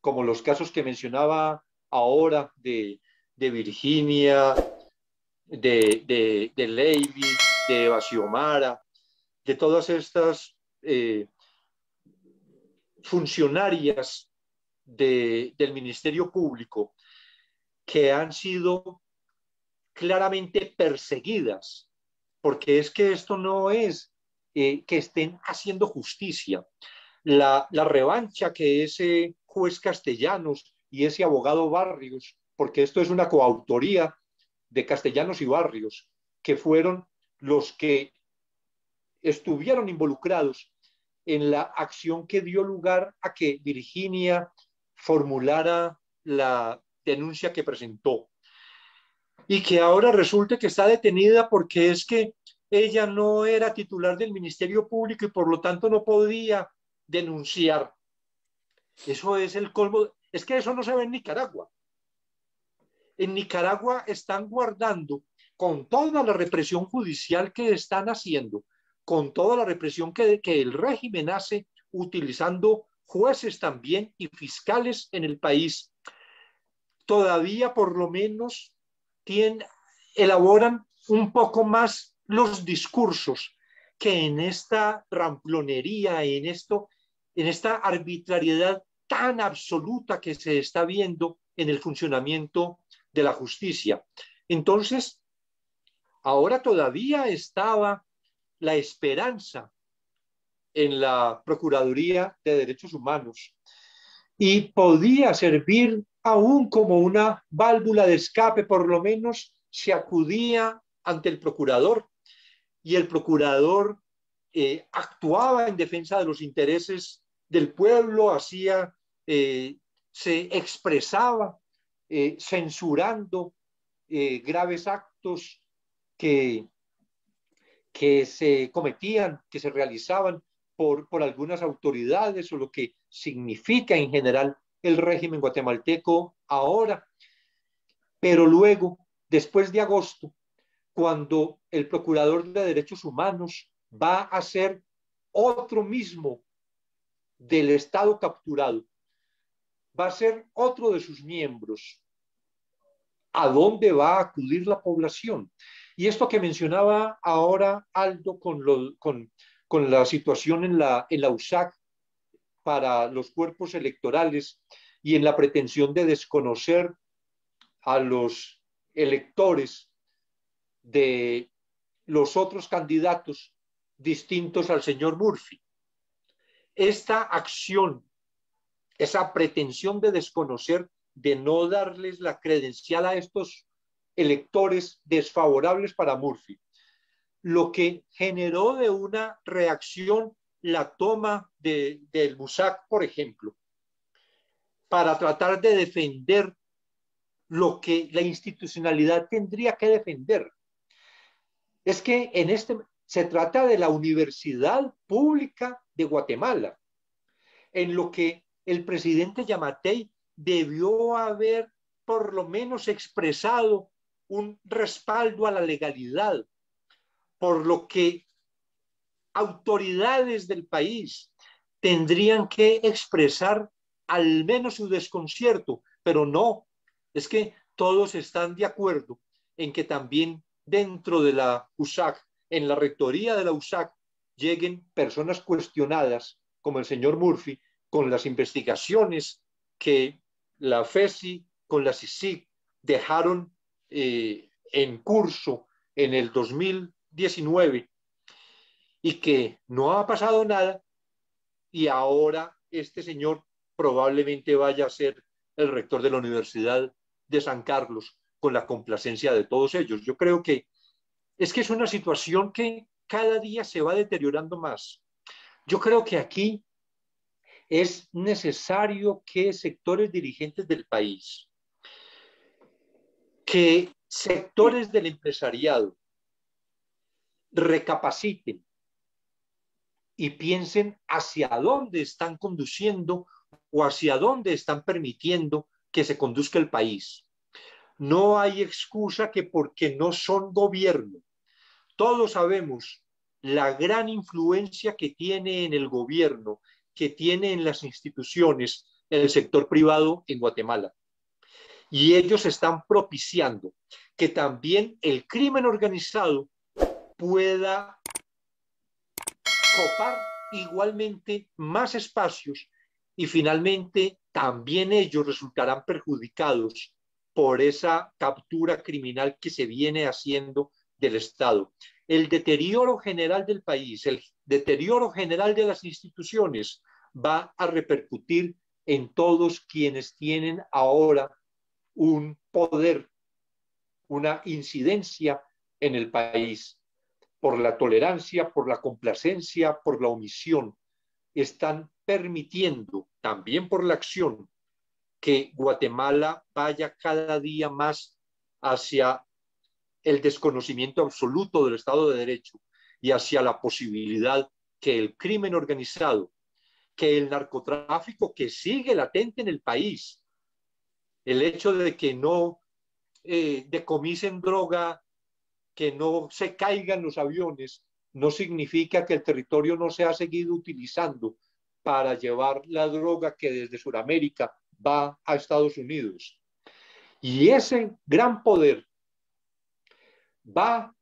como los casos que mencionaba ahora de de Virginia, de Levy, de Xiomara, de todas estas funcionarias del Ministerio Público que han sido claramente perseguidas, porque es que esto no es que estén haciendo justicia. La revancha que ese juez Castellanos y ese abogado Barrios, porque esto es una coautoría de Castellanos y Barrios, que fueron los que estuvieron involucrados en la acción que dio lugar a que Virginia formulara la denuncia que presentó y que ahora resulta que está detenida porque es que ella no era titular del Ministerio Público y por lo tanto no podía denunciar. Eso es el colmo. Es que eso no se ve en Nicaragua. En Nicaragua están guardando, con toda la represión judicial que están haciendo, con toda la represión que el régimen hace, utilizando jueces también y fiscales en el país, todavía por lo menos elaboran un poco más los discursos que en esta ramplonería, en esta arbitrariedad tan absoluta que se está viendo en el funcionamiento de la justicia. Entonces, ahora todavía estaba la esperanza en la Procuraduría de Derechos Humanos y podía servir aún como una válvula de escape, por lo menos se acudía ante el procurador y el procurador actuaba en defensa de los intereses del pueblo, se expresaba censurando graves actos que se cometían, que se realizaban por algunas autoridades o lo que significa en general el régimen guatemalteco ahora. Pero luego, después de agosto, cuando el Procurador de Derechos Humanos va a ser otro mismo del Estado capturado, va a ser otro de sus miembros, ¿a dónde va a acudir la población? Y esto que mencionaba ahora Aldo con la situación en la USAC para los cuerpos electorales y en la pretensión de desconocer a los electores de los otros candidatos distintos al señor Murphy. Esta acción, esa pretensión de desconocer, de no darles la credencial a estos electores desfavorables para Murphy, lo que generó de una reacción la toma del MUSAC, por ejemplo, para tratar de defender lo que la institucionalidad tendría que defender. Es que se trata de la Universidad Pública de Guatemala, en lo que el presidente Yamatei debió haber por lo menos expresado un respaldo a la legalidad, por lo que autoridades del país tendrían que expresar al menos su desconcierto, pero no, es que todos están de acuerdo en que también dentro de la USAC, en la rectoría de la USAC, lleguen personas cuestionadas como el señor Murphy con las investigaciones que la FESI con la CICIG dejaron en curso en el 2019 y que no ha pasado nada y ahora este señor probablemente vaya a ser el rector de la Universidad de San Carlos con la complacencia de todos ellos. Yo creo que es una situación que cada día se va deteriorando más. Yo creo que aquí es necesario que sectores dirigentes del país, que sectores del empresariado recapaciten y piensen hacia dónde están conduciendo o hacia dónde están permitiendo que se conduzca el país. No hay excusa que porque no son gobierno. Todos sabemos la gran influencia que tiene en el gobierno, que tiene en las instituciones el sector privado en Guatemala. y ellos están propiciando que también el crimen organizado pueda copar igualmente más espacios y finalmente también ellos resultarán perjudicados por esa captura criminal que se viene haciendo del Estado. El deterioro general del país, el deterioro general de las instituciones va a repercutir en todos quienes tienen ahora un poder, una incidencia en el país. Por la tolerancia, por la complacencia, por la omisión, están permitiendo, también por la acción, que Guatemala vaya cada día más hacia el desconocimiento absoluto del Estado de Derecho y hacia la posibilidad que el crimen organizado, que el narcotráfico que sigue latente en el país, el hecho de que no decomisen droga, que no se caigan los aviones, no significa que el territorio no se ha seguido utilizando para llevar la droga que desde Sudamérica va a Estados Unidos. Y ese gran poder va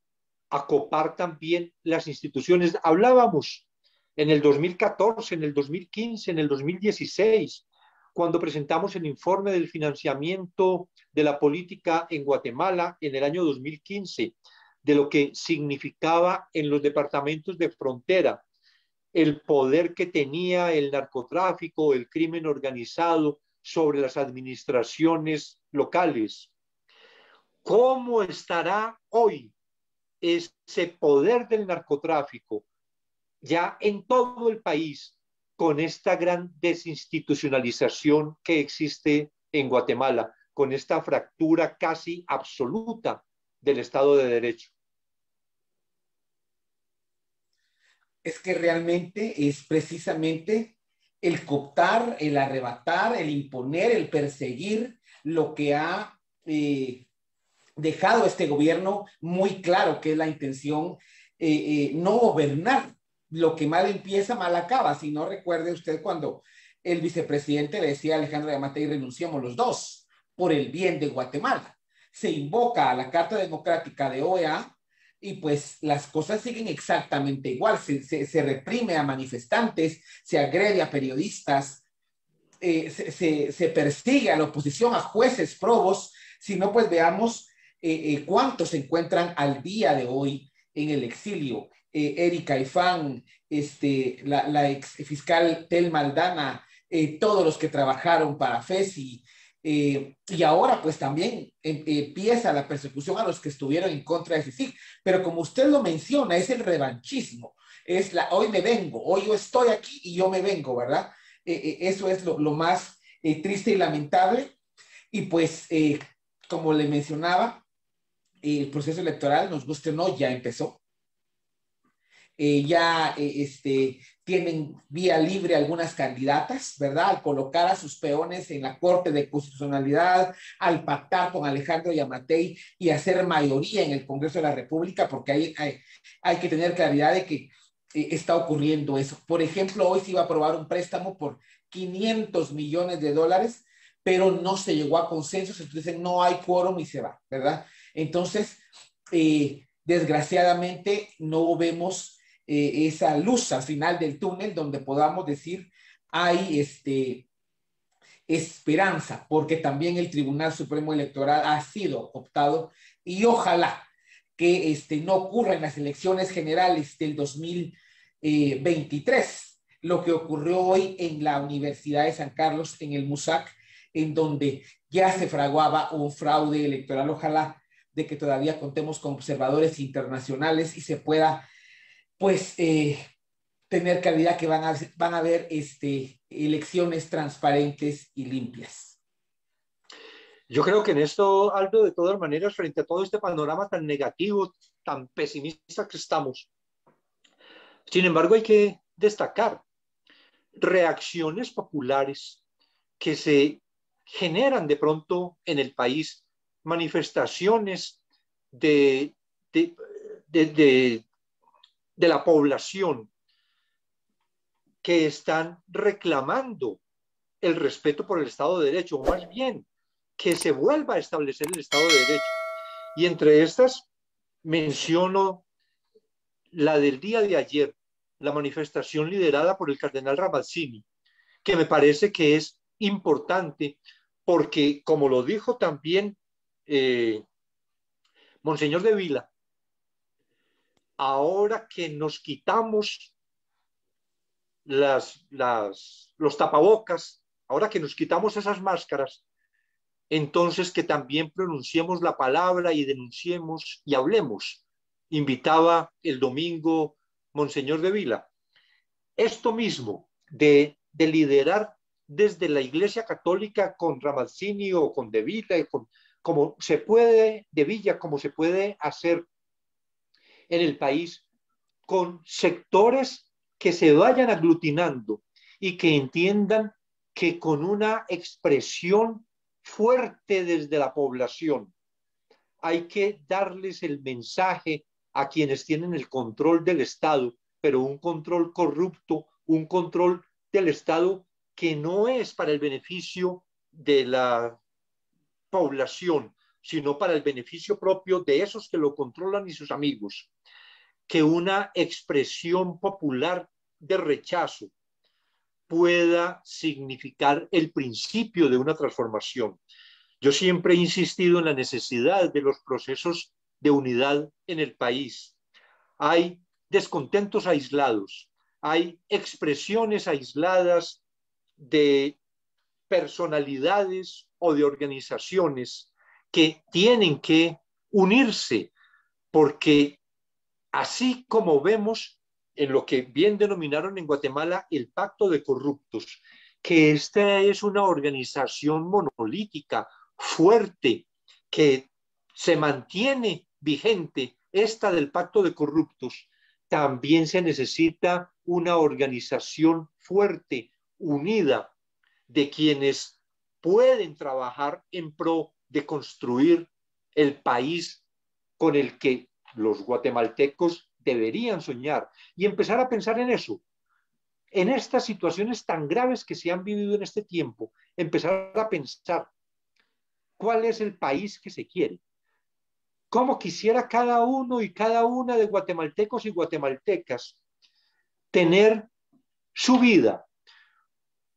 a copar también las instituciones. Hablábamos en el 2014, en el 2015, en el 2016, cuando presentamos el informe del financiamiento de la política en Guatemala en el año 2015, de lo que significaba en los departamentos de frontera el poder que tenía el narcotráfico, el crimen organizado sobre las administraciones locales. ¿Cómo estará hoy ese poder del narcotráfico ya en todo el país con esta gran desinstitucionalización que existe en Guatemala, con esta fractura casi absoluta del Estado de Derecho? Es que realmente es precisamente el cooptar, el arrebatar, el imponer, el perseguir lo que ha dejado este gobierno muy claro que es la intención, no gobernar. Lo que mal empieza, mal acaba. Si no recuerde usted cuando el vicepresidente le decía a Alejandro Yamatei, renunciamos los dos por el bien de Guatemala. Se invoca a la Carta Democrática de OEA y pues las cosas siguen exactamente igual. Se reprime a manifestantes, se agrede a periodistas, se persigue a la oposición, a jueces, probos. Si no, pues veamos cuántos se encuentran al día de hoy en el exilio. Erika Ifán, la ex fiscal Telma Aldana, todos los que trabajaron para FESI, y ahora pues también empieza la persecución a los que estuvieron en contra de CICIG, pero como usted lo menciona, es el revanchismo, es hoy me vengo, hoy yo estoy aquí y yo me vengo, ¿verdad? Eso es lo más triste y lamentable, y pues como le mencionaba, el proceso electoral, nos guste o no, ya empezó. Tienen vía libre algunas candidatas, ¿verdad? Al colocar a sus peones en la Corte de Constitucionalidad, al pactar con Alejandro Yamatei y hacer mayoría en el Congreso de la República, porque hay que tener claridad de que está ocurriendo eso. Por ejemplo, hoy se iba a aprobar un préstamo por $500 millones, pero no se llegó a consenso, entonces no hay quórum y se va, ¿verdad? Entonces, desgraciadamente, no vemos esa luz al final del túnel donde podamos decir hay esperanza, porque también el Tribunal Supremo Electoral ha sido optado y ojalá que no ocurra en las elecciones generales del 2023 lo que ocurrió hoy en la Universidad de San Carlos, en el MUSAC, en donde ya se fraguaba un fraude electoral. Ojalá de que todavía contemos con observadores internacionales y se pueda pues tener claridad que van a haber elecciones transparentes y limpias. Yo creo que en esto, Aldo, de todas maneras, frente a todo este panorama tan negativo, tan pesimista que estamos, sin embargo, hay que destacar reacciones populares que se generan de pronto en el país, manifestaciones de la población que están reclamando el respeto por el Estado de Derecho, o más bien que se vuelva a establecer el Estado de Derecho. Y entre estas menciono la del día de ayer, la manifestación liderada por el cardenal Ramazzini, que me parece que es importante porque, como lo dijo también Monseñor de Vila, ahora que nos quitamos los tapabocas, ahora que nos quitamos esas máscaras, entonces que también pronunciemos la palabra y denunciemos y hablemos. Invitaba el domingo Monseñor de Vila. Esto mismo de liderar desde la Iglesia Católica con Ramazzini o con De Villa, como se puede, de Villa, como se puede hacer en el país, con sectores que se vayan aglutinando y que entiendan que con una expresión fuerte desde la población hay que darles el mensaje a quienes tienen el control del Estado, pero un control corrupto, un control del Estado que no es para el beneficio de la población, sino para el beneficio propio de esos que lo controlan y sus amigos, que una expresión popular de rechazo pueda significar el principio de una transformación. Yo siempre he insistido en la necesidad de los procesos de unidad en el país. Hay descontentos aislados, hay expresiones aisladas de personalidades o de organizaciones que tienen que unirse, porque así como vemos en lo que bien denominaron en Guatemala el Pacto de Corruptos, que esta es una organización monolítica, fuerte, que se mantiene vigente, esta del Pacto de Corruptos, también se necesita una organización fuerte, unida, de quienes pueden trabajar en pro de construir el país con el que los guatemaltecos deberían soñar y empezar a pensar en eso, en estas situaciones tan graves que se han vivido en este tiempo, empezar a pensar cuál es el país que se quiere, cómo quisiera cada uno y cada una de guatemaltecos y guatemaltecas tener su vida,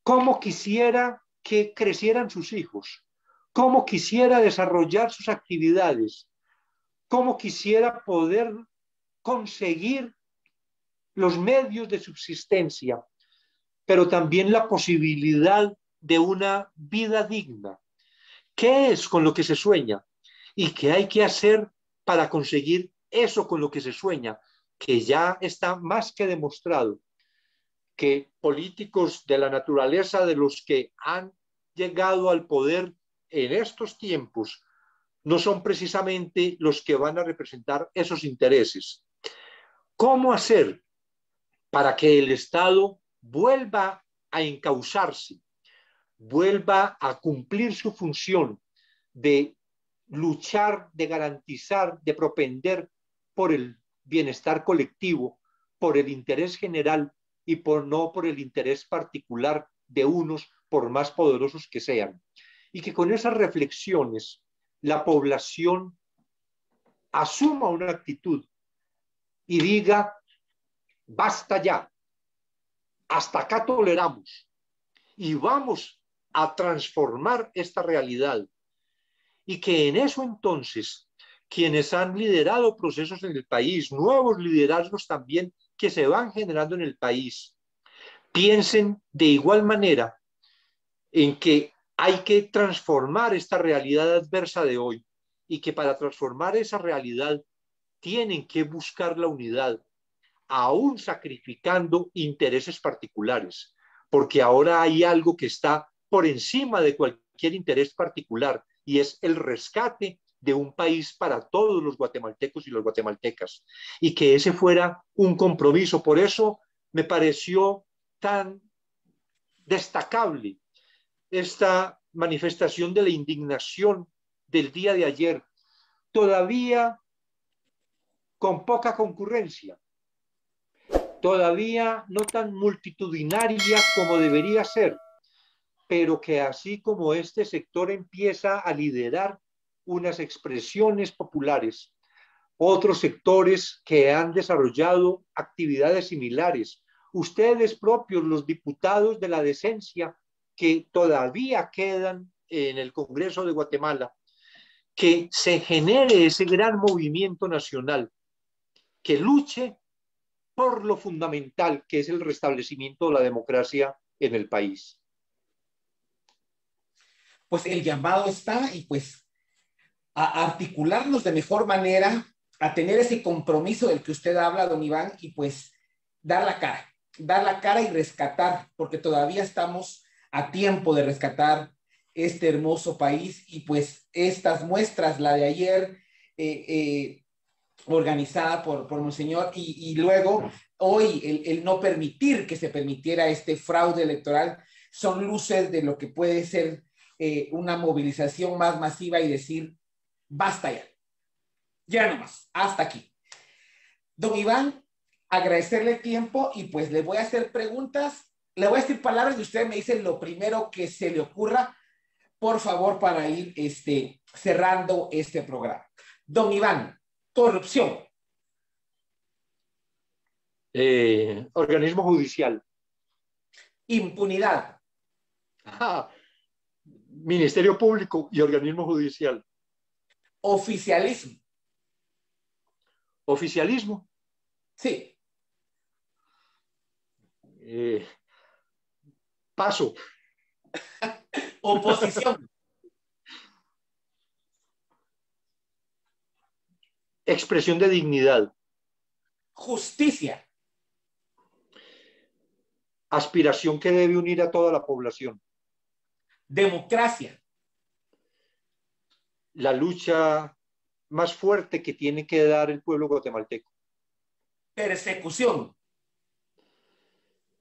cómo quisiera que crecieran sus hijos, cómo quisiera desarrollar sus actividades, cómo quisiera poder conseguir los medios de subsistencia, pero también la posibilidad de una vida digna. ¿Qué es con lo que se sueña? ¿Y qué hay que hacer para conseguir eso con lo que se sueña? Que ya está más que demostrado que políticos de la naturaleza de los que han llegado al poder en estos tiempos no son precisamente los que van a representar esos intereses. ¿Cómo hacer para que el Estado vuelva a encauzarse, vuelva a cumplir su función de luchar, de garantizar, de propender por el bienestar colectivo, por el interés general y no por el interés particular de unos, por más poderosos que sean? Y que con esas reflexiones la población asuma una actitud y diga, basta ya, hasta acá toleramos y vamos a transformar esta realidad. Y que en eso entonces quienes han liderado procesos en el país, nuevos liderazgos también que se van generando en el país, piensen de igual manera en que hay que transformar esta realidad adversa de hoy y que para transformar esa realidad tienen que buscar la unidad, aún sacrificando intereses particulares, porque ahora hay algo que está por encima de cualquier interés particular y es el rescate de un país para todos los guatemaltecos y las guatemaltecas, y que ese fuera un compromiso. Por eso me pareció tan destacable esta manifestación de la indignación del día de ayer, todavía con poca concurrencia, todavía no tan multitudinaria como debería ser, pero que así como este sector empieza a liderar unas expresiones populares, otros sectores que han desarrollado actividades similares, ustedes propios, los diputados de la decencia que todavía quedan en el Congreso de Guatemala, que se genere ese gran movimiento nacional que luche por lo fundamental que es el restablecimiento de la democracia en el país. Pues el llamado está y pues a articularnos de mejor manera, a tener ese compromiso del que usted habla, don Iván, y pues dar la cara y rescatar, porque todavía estamos a tiempo de rescatar este hermoso país y pues estas muestras, la de ayer, organizada por Monseñor, y luego hoy el no permitir que se permitiera este fraude electoral, son luces de lo que puede ser una movilización más masiva y decir, basta ya, ya no más, hasta aquí. Don Iván, agradecerle el tiempo y pues le voy a hacer preguntas, le voy a decir palabras y usted me dice lo primero que se le ocurra, por favor, para ir cerrando este programa. Don Iván, corrupción. Organismo judicial. Impunidad. Ah, Ministerio Público y organismo judicial. Oficialismo. Oficialismo. Sí. Paso. Oposición. Expresión de dignidad. Justicia. Aspiración que debe unir a toda la población. Democracia. La lucha más fuerte que tiene que dar el pueblo guatemalteco. Persecución.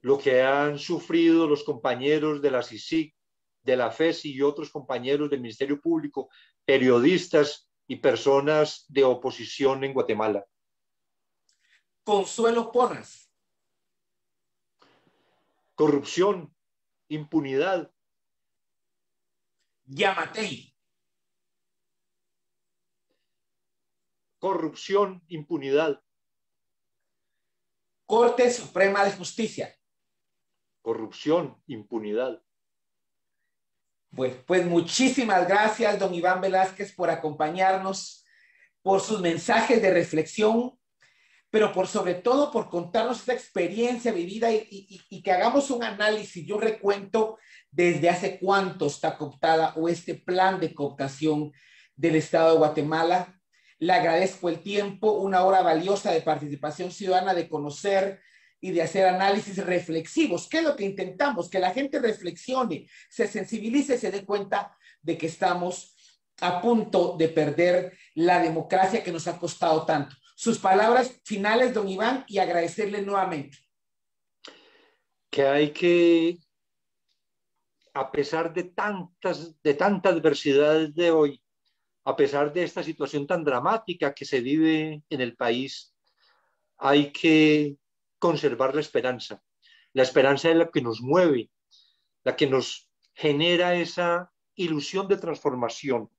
Lo que han sufrido los compañeros de la CICIG, de la FESI y otros compañeros del Ministerio Público, periodistas y personas de oposición en Guatemala. Consuelo Porras. Corrupción, impunidad. Yamatei. Corrupción, impunidad. Corte Suprema de Justicia. Corrupción, impunidad. Pues muchísimas gracias, don Iván Velázquez, por acompañarnos, por sus mensajes de reflexión, pero por sobre todo por contarnos esta experiencia vivida y que hagamos un análisis, yo recuento desde hace cuánto está cooptada o este plan de cooptación del Estado de Guatemala. Le agradezco el tiempo, una hora valiosa de participación ciudadana, de conocer y de hacer análisis reflexivos. ¿Qué es lo que intentamos? Que la gente reflexione, se sensibilice, se dé cuenta de que estamos a punto de perder la democracia que nos ha costado tanto. Sus palabras finales, don Iván, y agradecerle nuevamente. Que hay que, a pesar de tanta adversidad de hoy, a pesar de esta situación tan dramática que se vive en el país, hay que conservar la esperanza. La esperanza es la que nos mueve, la que nos genera esa ilusión de transformación.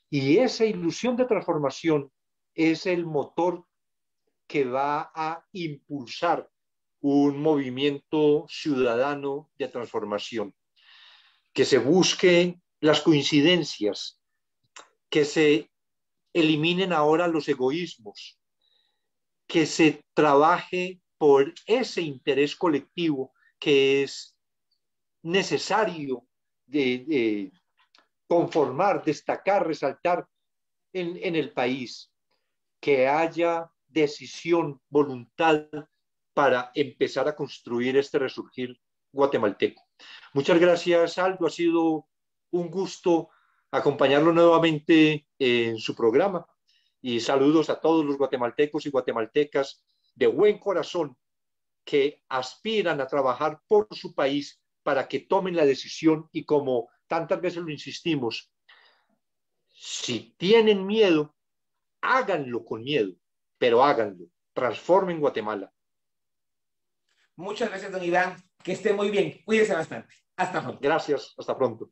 Y esa ilusión de transformación es el motor que va a impulsar un movimiento ciudadano de transformación. Que se busquen las coincidencias, que se eliminen ahora los egoísmos, que se trabaje por ese interés colectivo que es necesario de conformar, destacar, resaltar en el país, que haya decisión, voluntad para empezar a construir este resurgir guatemalteco. Muchas gracias, Aldo. Ha sido un gusto acompañarlo nuevamente en su programa. Y saludos a todos los guatemaltecos y guatemaltecas de buen corazón que aspiran a trabajar por su país para que tomen la decisión y, como tantas veces lo insistimos, si tienen miedo, háganlo con miedo, pero háganlo. Transformen Guatemala. Muchas gracias, don Iván. Que esté muy bien. Cuídese bastante. Hasta pronto. Gracias, hasta pronto.